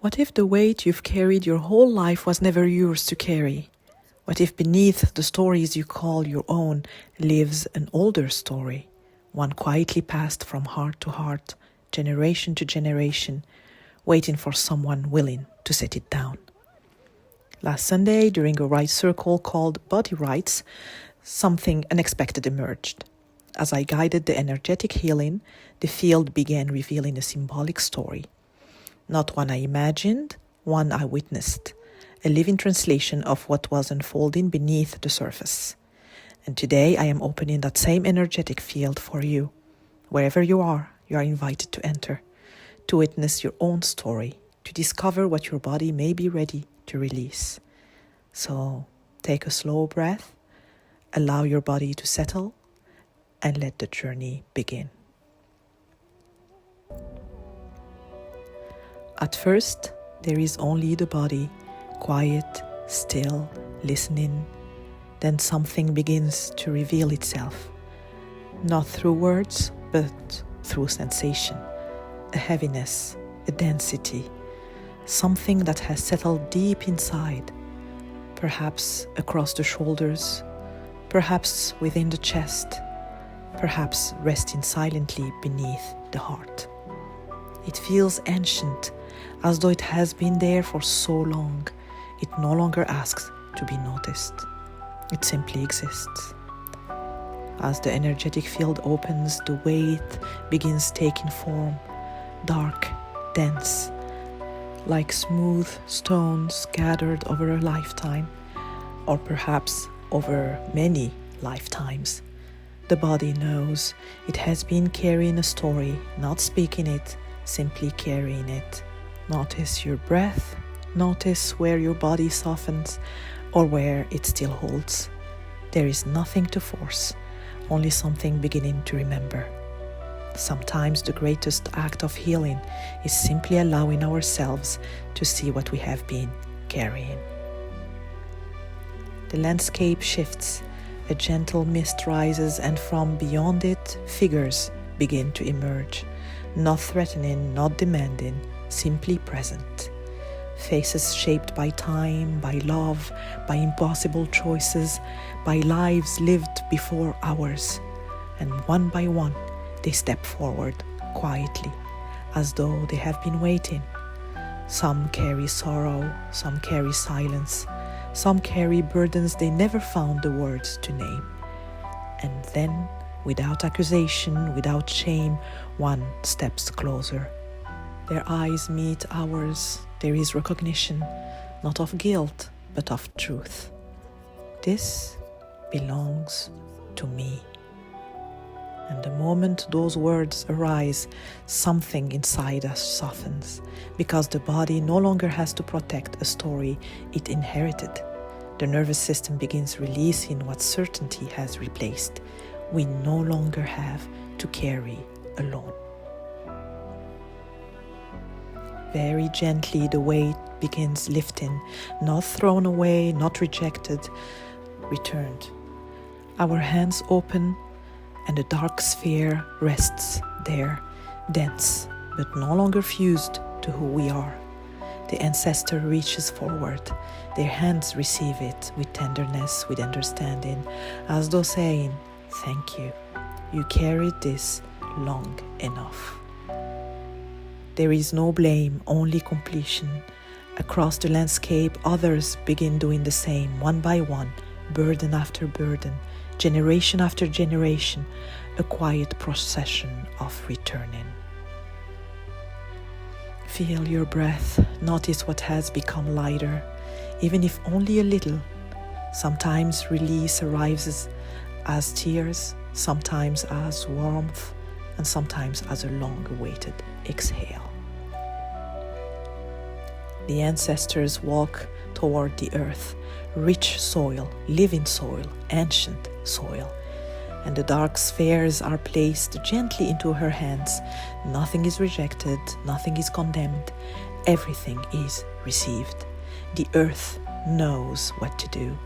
What if the weight you've carried your whole life was never yours to carry? What if beneath the stories you call your own lives an older story, one quietly passed from heart to heart, generation to generation, waiting for someone willing to set it down? Last Sunday, during a rites circle called Body Rites, something unexpected emerged. As I guided the energetic healing, the field began revealing a symbolic story. Not one I imagined, one I witnessed, a living translation of what was unfolding beneath the surface. And today I am opening that same energetic field for you. Wherever you are invited to enter, to witness your own story, to discover what your body may be ready to release. So take a slow breath, allow your body to settle, and let the journey begin. At first, there is only the body, quiet, still, listening. Then something begins to reveal itself, not through words, but through sensation, a heaviness, a density, something that has settled deep inside, perhaps across the shoulders, perhaps within the chest, perhaps resting silently beneath the heart. It feels ancient, as though it has been there for so long. It no longer asks to be noticed. It simply exists. As the energetic field opens, the weight begins taking form, dark, dense, like smooth stones gathered over a lifetime, or perhaps over many lifetimes. The body knows it has been carrying a story, not speaking it, simply carrying it. Notice your breath, notice where your body softens or where it still holds. There is nothing to force, only something beginning to remember. Sometimes the greatest act of healing is simply allowing ourselves to see what we have been carrying. The landscape shifts, a gentle mist rises, and from beyond it, figures begin to emerge, not threatening, not demanding, simply present. Faces shaped by time, by love, by impossible choices, by lives lived before ours. And one by one, they step forward quietly, as though they have been waiting. Some carry sorrow, some carry silence, some carry burdens they never found the words to name. And then, without accusation, without shame, one steps closer. Their eyes meet ours. There is recognition, not of guilt, but of truth. This belongs to me. And the moment those words arise, something inside us softens, because the body no longer has to protect a story it inherited. The nervous system begins releasing what certainty has replaced. We no longer have to carry alone. Very gently, the weight begins lifting, not thrown away, not rejected, returned. Our hands open, and the dark sphere rests there, dense, but no longer fused to who we are. The ancestor reaches forward. Their hands receive it with tenderness, with understanding, as though saying, "Thank you. You carried this long enough." There is no blame, only completion. Across the landscape, others begin doing the same, one by one, burden after burden, generation after generation, a quiet procession of returning. Feel your breath, notice what has become lighter, even if only a little. Sometimes release arrives as tears, sometimes as warmth, and sometimes as a long-awaited exhale. The ancestors walk toward the earth, rich soil, living soil, ancient soil, and the dark spheres are placed gently into her hands. Nothing is rejected, nothing is condemned, everything is received. The earth knows what to do.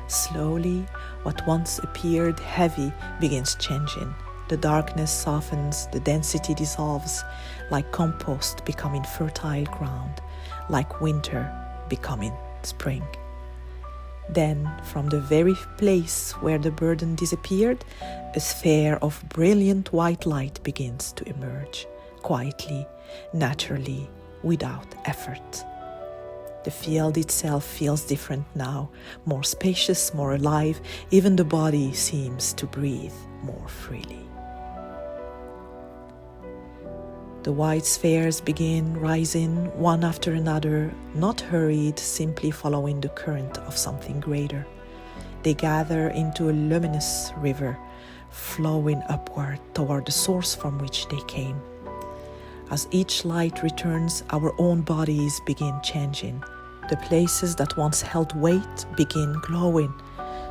Slowly, what once appeared heavy begins changing. The darkness softens, the density dissolves, like compost becoming fertile ground. like winter becoming spring. Then, from the very place where the burden disappeared, a sphere of brilliant white light begins to emerge, quietly, naturally, without effort. The field itself feels different now, more spacious, more alive. Even the body seems to breathe more freely. The white spheres begin rising one after another, not hurried, simply following the current of something greater. They gather into a luminous river, flowing upward toward the source from which they came. As each light returns, our own bodies begin changing. The places that once held weight begin glowing.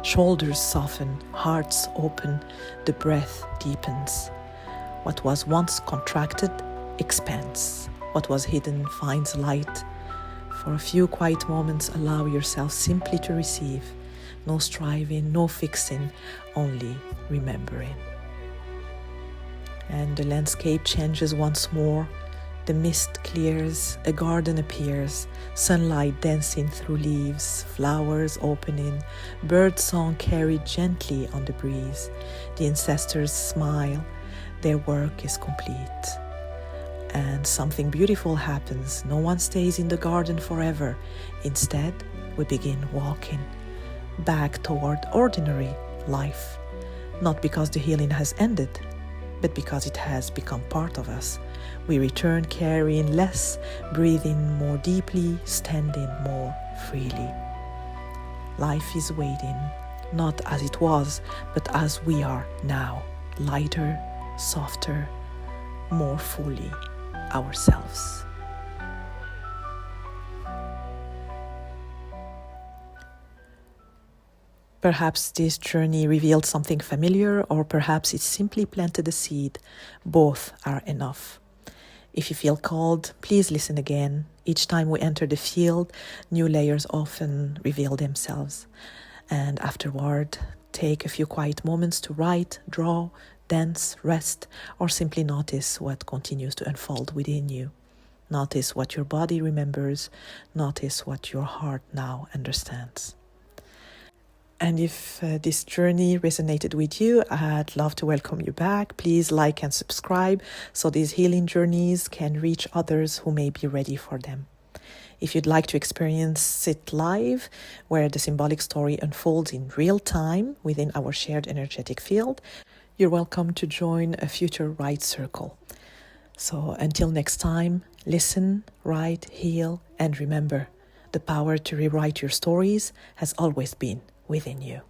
Shoulders soften, hearts open, the breath deepens. What was once contracted expands. What was hidden finds light. For a few quiet moments, allow yourself simply to receive. No striving, no fixing, only remembering. And the landscape changes once more. The mist clears, a garden appears, sunlight dancing through leaves, flowers opening, birdsong carried gently on the breeze. The ancestors smile, their work is complete. And something beautiful happens. No one stays in the garden forever. Instead, we begin walking back toward ordinary life. Not because the healing has ended, but because it has become part of us. We return carrying less, breathing more deeply, standing more freely. Life is waiting, not as it was, but as we are now, lighter, softer, more fully ourselves. Perhaps this journey revealed something familiar, or perhaps it simply planted a seed. Both are enough. If you feel called, please listen again. Each time we enter the field, new layers often reveal themselves. And afterward, take a few quiet moments to write, draw, dance, rest, or simply notice what continues to unfold within you. Notice what your body remembers. Notice what your heart now understands. And if this journey resonated with you, I'd love to welcome you back. Please like and subscribe so these healing journeys can reach others who may be ready for them. If you'd like to experience it live, where the symbolic story unfolds in real time within our shared energetic field, you're welcome to join a future Write Circle. So until next time, listen, write, heal, and remember, the power to rewrite your stories has always been within you.